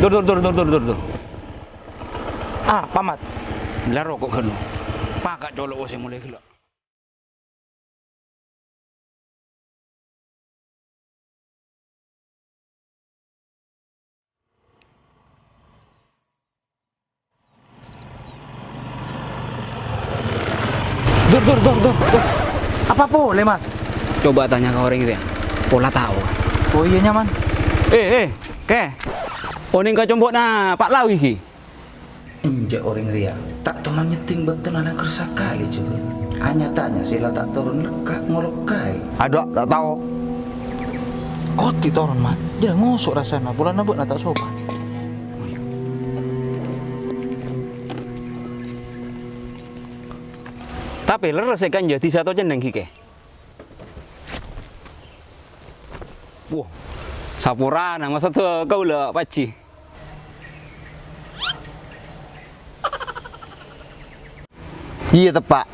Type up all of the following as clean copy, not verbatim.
Dur. Ah, pamat. Belar rokok kan. Pakak colok ose mulai gila. Dur. Apa boleh, Mas? Coba tanya ke orang itu ya. Pola tahu. Oh iya nyaman. Ke. Oning ka combok na Pak Lawi ki. Injak orang ria, tak tonan nyeting betul anak kersa kali juga. Hanya tanya sila tak turun lekak ngolokai. Ada, tak tahu. Koti turun, Mas. Dia ngusuk rasanya. Bulan nabut tak sopan. Tapi leres kan jadi satu jeneng ki ke. Wah. Sapurana masa tuh kau lah paci. Iya tepak.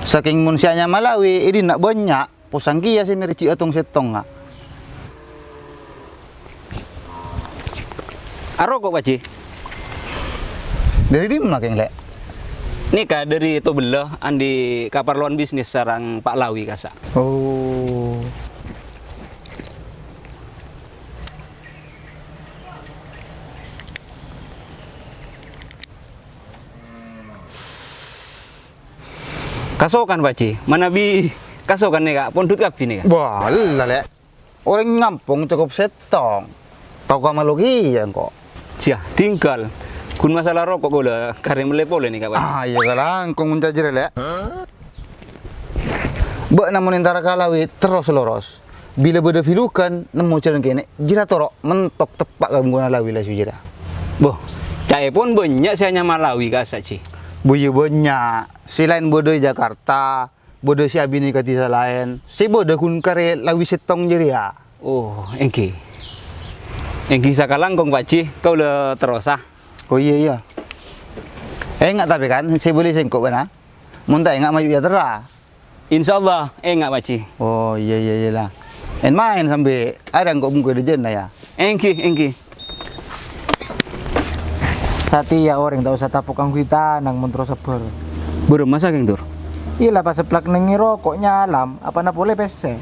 Saking munsianya Malawi, ini nak banyak. Pusang kia si merici atong setong nga. Aro kok paci. Dari di mana keng lek? Nikah dari itu belah andi kaparluan bisnis sarang Pak Lawi kasa. Oh. Kasokan paci. Mana bi kasokan nih kak. Pondut kapi nih kak. Wah, lah lek. Orang ngampung cukup setong. Tahu kamalogi ya kok. Cia, tinggal. Kun masalah rokok gue lah. Karena melepole nih kak paci. Ah, iya kalang kong muntajir lek. Bak namun intara Kalawi terus loros. Bila beda filukan nemu jalan kene jira torok mentok tepak guna lawi lah sujira. Boh, cai pun banyak saya Malawi kasa ci. Buyu banyak. Selain bodoh Jakarta, bodoh si abini katisa lain. Si bodoh kun kare lawi setong jeria. Oh, engki. Engki sakalang kong paci, kau le terus ah. Oh iya. Enggak tapi kan, saya boleh sengkok bana. Muntah enggak maju ya tera. Insya Allah, enggak paci. Oh iya lah. En main sampai ada kok bungku dejen lah ya. Engki. Tati ya orang tak usah tapukang kita nang mentro seber. Burung masa geng tur. Iya pas seplak nengi rokok nyalam, apa na boleh pese.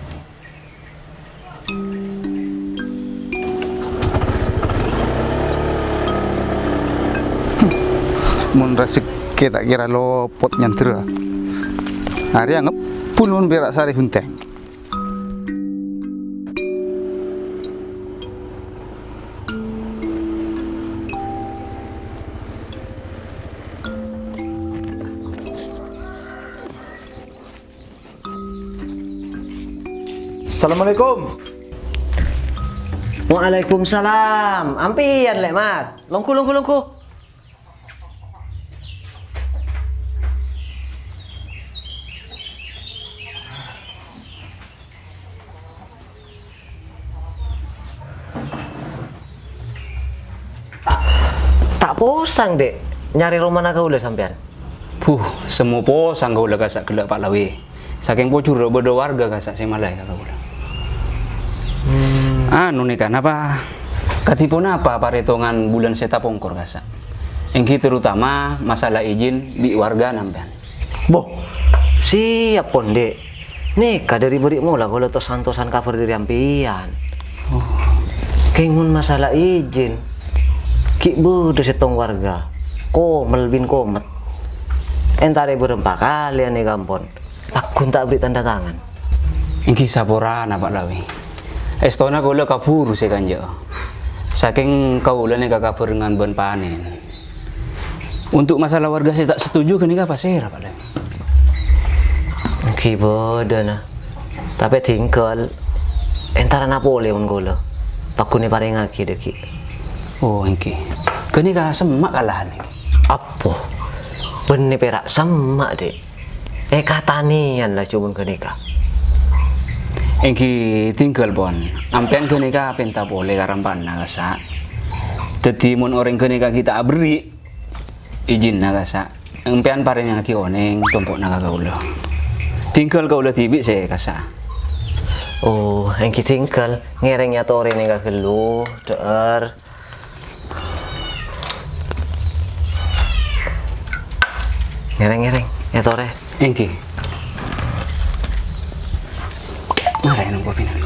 Mun resik kita kira lopot nyantir. Hari yang pulun berak sari hunteng. Assalamualaikum. Waalaikumsalam. Ampian lek mat. Longku. Tak posang dek. Nyari rumah naga ulah sampean. Semua posang kau lah kasak gelak Pak Lawi. Saking pocur bodo warga kasak si malai kau lah. Anu nih kan apa? Katipun apa paretongan bulan seta pongkor kasak. Engki terutama masalah izin di warga nampian. Boh, siap pon dek. Nikah dari berikmu lah kalau tosan cover dari ampian. Kengun masalah izin. Ki bodoh setong warga. Komel bin komet. Entare berempat kali ane gampon. Aku tak beri tanda tangan. Engki saporana Pak Lawi. Estona kau lah kabur sih kanja. Saking kau lah nih kabur dengan ban panen. Untuk masalah warga saya tak setuju kan nikah pasir Pak Lawi. Ki bodoh nah. Tapi tinggal entara Napoleon golo. Pakune paling ngaki deki. Oh engki. Kini kah semak kalah nih. Apa? Benih perak semak dek. Katanian lah cuma kenikah. Engki tinggal pon. Ampean kenikah penta boleh karampan nagasa. Teti mun orang kenikah kita beri izin nagasa. Ampean paring ngaki oneng tumpuk naga kaulah. Tinggal kaulah tibi saya kasa. Oh, engki tinggal ngerengnya tore nega kelu, der. Ngereng-ngereng, ya tore. Engki. Mari nang kopi nang.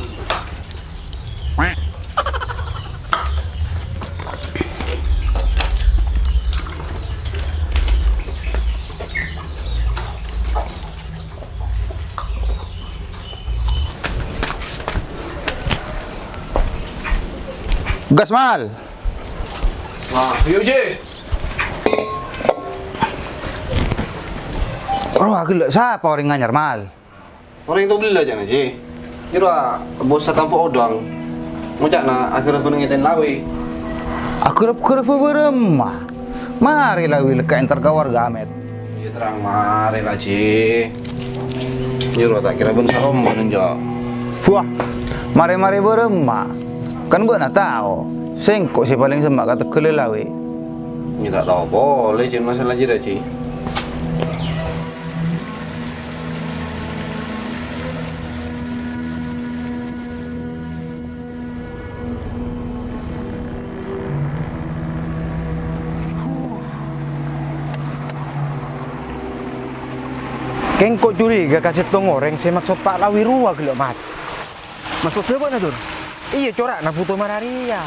Gas mal. Nah, yuk je. Roh gelek siapa orang nganyar mal? Orang itu beli aja nasi. Kira bos tampuk odang. Ngucak na akhirnya gunung ngitain lawi. Akrab-akrab beremah. Mari lawi leka entar ka warga amet. Ya terang mari lah ji. Kira tak kira ben sarom menunjuk. Wah, mari-mari beremah. Kan buat nak tahu. Sengkok si paling semak kata kelelawi. Ini tak tahu boleh je masalah je dah ji. Keng kok curiga kasih tong orang saya maksud Pak Lawi ruwa gelok mat. Maksudnya apa Dur? Iya corak na foto mararia.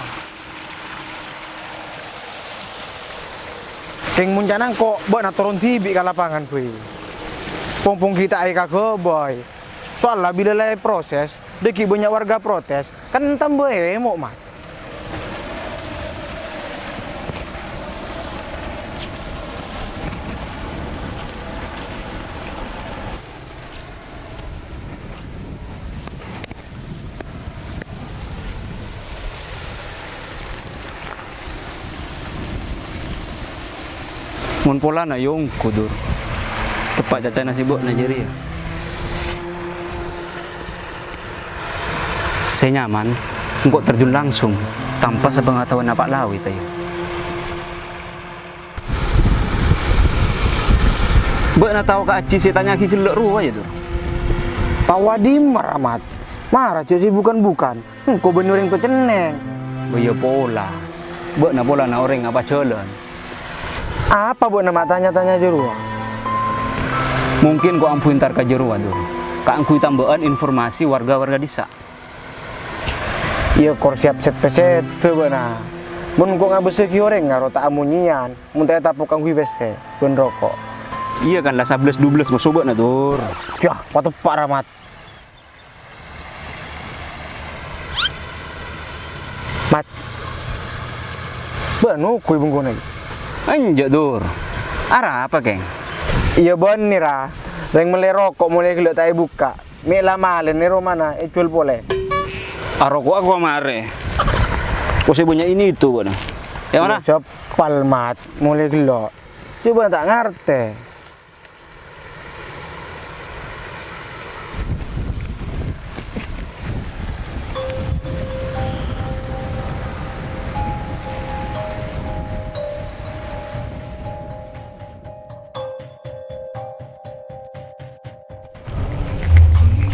Keng muncanang kok buat na turun tibi ke lapangan kuy. Pompong kita ay kagak boy. Soalnya bila lay proses, deki banyak warga protes, kan tambah emo mat. Mun pola na yung kudur. Tepat caca nasi bok Nigeria. Saya nyaman, engkau terjun langsung tanpa sepengetahuan Pak Lawi tayo. Bek na tahu ka Aci saya tanya ki kelek ruwa ya Dur. Tawadi maramat. Marah jadi bukan. Kau bener yang ceneng. Baya pola. Bek na pola na orang apa jalan. Apa buat nama tanya-tanya jeruang? Mungkin kau ampuin tar ka jeruwa Dur. Ka angkui tambahan informasi warga-warga desa. Iya kor siap set peset tuh bana. Mun kok ngabese ki orang ngaro tak amunyian, mun tak tapuk kang bese ben rokok. Iya kan lah 11-12 mau sobat na Dur. Yah, patu Pak Rahmat. Mat. Banu kuy bungkone. Anjak Dur. Arah apa keng? Iya bon nira. Reng mulai rokok mulai gelek tak buka. Mek lama len niro mana ecul pole. Aroko aku mare. Kau saya punya ini itu bana. Yang mana? Siap palmat mulai gelek. Coba tak ngerti.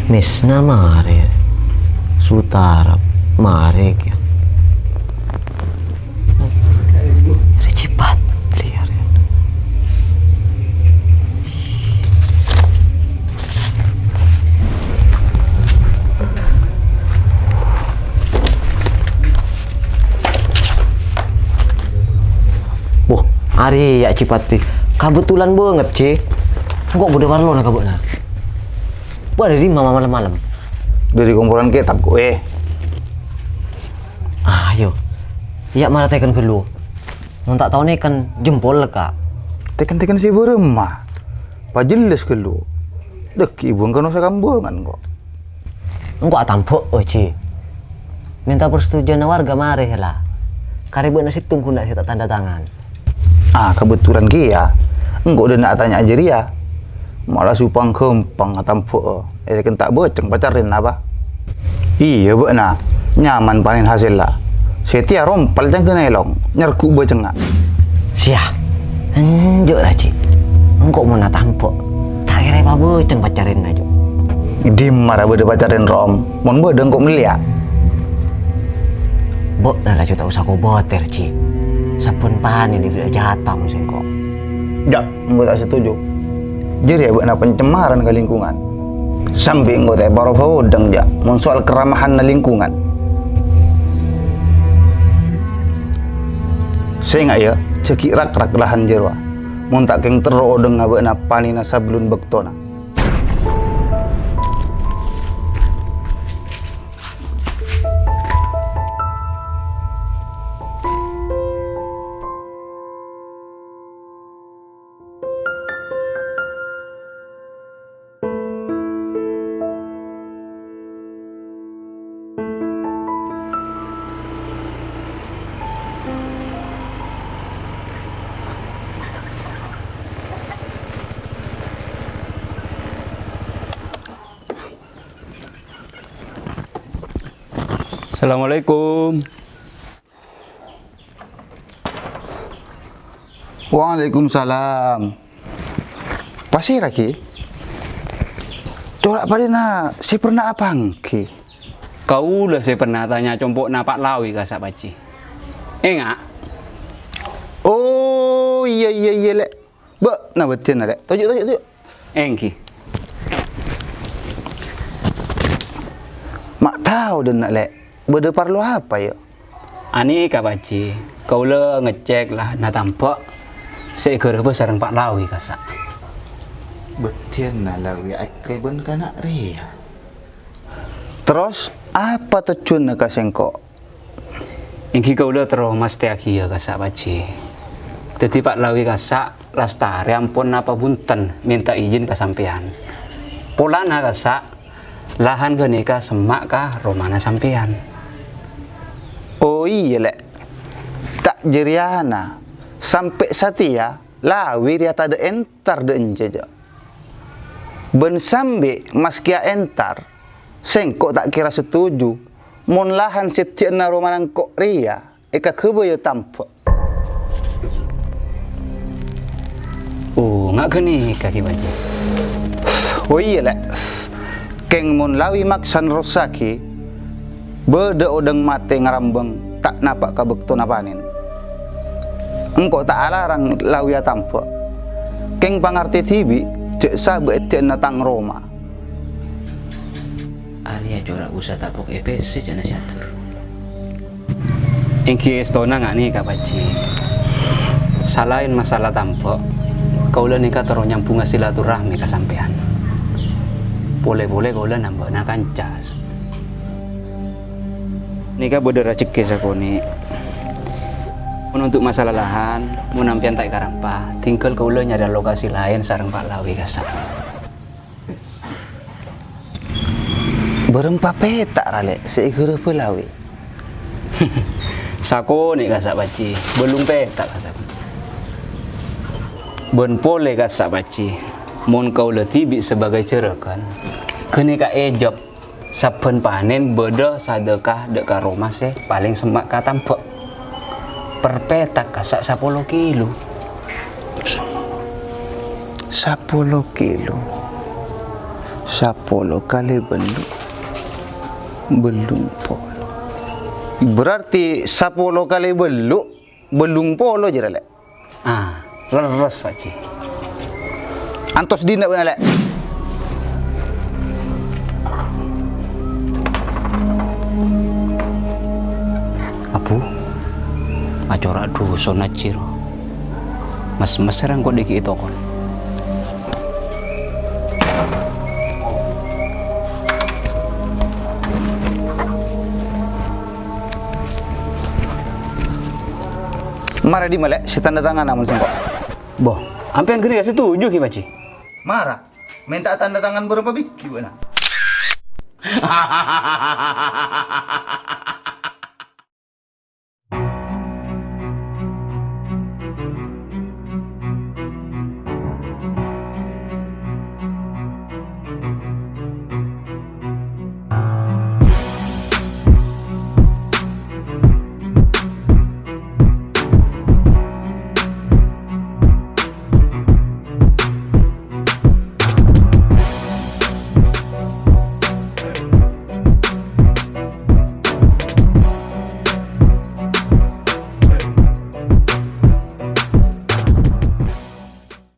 Misna mare. Sutara mare kya. Cepat lihat. Wah, hari ya Cipati. Kebetulan banget, Ce. Kok bude warlo na kabutna. Buat dari mama malam-malam. Dari kumpulan kitab kue. Ayo. Ya mana tekan gelu. Mun tak tahu nih kan jempol kak. Tekan-tekan si beremah. Pajeles kelu. Dek ibu kan usah kampungan kok. Engkau atampuk, Ci. Minta persetujuan warga mari lah. Karibu nasi tunggu nak kita tanda tangan. Ah kebetulan kia. Engkau udah nak tanya aja dia. Malah supang kempang atampuk. Kan tak boceng pacarin apa? Iya bu na. Nyaman panen hasil lah. Setia rompal jangan kena elong. Nyerku boceng nak. Siah. Enjuk lah Ci. Engkau mau natampuk. Tak kira apa boceng pacarin aja. Dimara bede pacarin rom. Mon bede engkau melia. Bok nah lah tak usah kau boter Ci. Sapun panen di jatah musim kok. Ya, engkau tak setuju. Jadi buat pencemaran ke lingkungan. Sampai engkau teh baru udang ja, mun soal keramahan na lingkungan. Saya ingat ya, cekik rak lahan jerwa. Mun tak keng tero udang ngabek na panina sablun bektona. Assalamualaikum. Waalaikumsalam. Pasir lagi? Corak pada na, si pernah apa ki? Kau lah saya pernah tanya compok napak lawi kasak paci. Enggak? Oh iya lek. Ba, na betin lek. Tujuk. Engki. Mak tahu dan nak lek. Beda perlu apa ya? Ani ka paci. Kau le ngecek lah na tampak. Saya kerja sareng Pak Lawi kasak. Betin na lawi akal ben kana ria. Terus apa tujuan nak sengko? Engki kau le terus mas teaki ya kasak paci. Teti Pak Lawi kasak lastari ampun apa bunten minta izin ke sampean. Polana kasak lahan genika semak kah romana sampean. Oh iya lek. Tak jeriana. Sampai satia lawi dia tak ada entar de enjeja. Ben sambil mas kia entar. Sengkok tak kira setuju. Mon lahan setiap na romanang kok ria. Eka kebaya tampak. Oh, nggak geni kaki paci. Oh iya lek. Keng mon lawi maksan rosaki. Beda odeng mate ngarambeng tak napak kabekto napanin. Engkau tak alarang lawi tampak. Keng pangarti tibi cek sabe etian natang Roma. Arya corak usah tapok EPC jana syatur. Engki estona nggak nih kak paci. Salahin masalah tampak. Kau le nikah terus nyambung silaturahmi ke sampean. Boleh kau le nambah na kancas. Nikah bodera cekes aku nih. Untuk masalah lahan, mau nampian tak karampa, tinggal kau le nyari lokasi lain sareng Pak Lawi kasak. Berempat petak rale seikeur pelawi. Sako nih kasak paci, belum petak kasak. Ben pole kasak paci, mon kau le tibi sebagai cerekan, kene ka ejop saben panen beda sadekah dek ka rumah seh paling semak ka tampak. Per petak kasak 10 kilo. 10 kilo. 10 kali belum polo. Berarti 10 kali belum polo je lek. Ah, leres paci. Antos dina benar lek. Apu, macora duso na ciro. Mas serang kok diki itu kon. Marah di malek si tanda tangan namun sengkok. Boh, ampean gini gak setuju ki paci. Marah. Minta tanda tangan berapa biki benar.